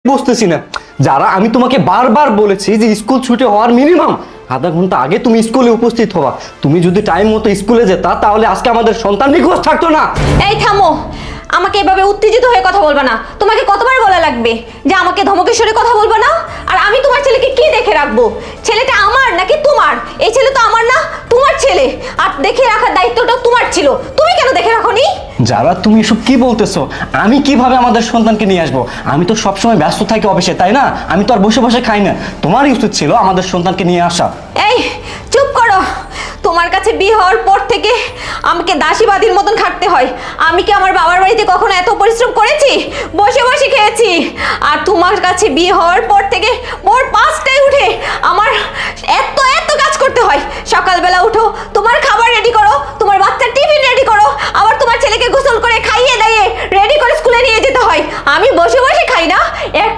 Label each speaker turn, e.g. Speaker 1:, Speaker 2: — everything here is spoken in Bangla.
Speaker 1: বুঝতেছি না। যারা আমি তোমাকে বারবার বলেছি যে স্কুল ছুটি হওয়ার মিনিমাম আধা ঘন্টা আগে তুমি স্কুলে উপস্থিত হওয়া। তুমি যদি টাইম মতো স্কুলে যেতা তাহলে আজকে আমাদের সন্তান নিখোঁজ থাকতো না।
Speaker 2: এই থামো, আমাকে এভাবে উত্তেজিত হয়ে কথা বলবা না। তোমাকে কতবার বলা লাগবে যে আমাকে ধমকের সুরে কথা বলবা না? আর আমি তোমার ছেলেকে কি দেখে রাখবো? ছেলেটা আমার নাকি তোমার? এই ছেলে তো আমার না, তোমার ছেলে। আর দেখে রাখার দায়িত্বটা তোমার ছিল, তুমি কেন দেখে রাখোনি?
Speaker 1: যারা তুমি এসব কি বলতেছো? আমি কিভাবে আমাদের সন্তানকে নিয়ে আসবো? আমি তো সবসময় ব্যস্ত থাকি অফিসে, তাই না? আমি তো আর বসে বসে খাই না। তোমারই উচিত ছিল আমাদের সন্তানকে নিয়ে আসা।
Speaker 2: এই চুপ করো। তোমার কাছে বিয়ে হওয়ার পর থেকে আমাকে দাসীবাদীর মতন খাটতে হয়। আমি কি আমার বাবার বাড়িতে কখনো এত পরিশ্রম করেছি? বসে বসে খেয়েছি। আর তোমার কাছে বিয়ে হওয়ার পর থেকে ভোর 5টায় উঠে আমার এত এত কাজ করতে হয়। সকালবেলা উঠো, তোমার খাবার রেডি করো, তোমার বাচ্চার টিফিন রেডি করো, আবার তোমার ছেলেকে গোসল করে খাইয়ে দাইয়ে রেডি করে স্কুলে নিয়ে যেতে হয়। আমি বসে বসে খাই না।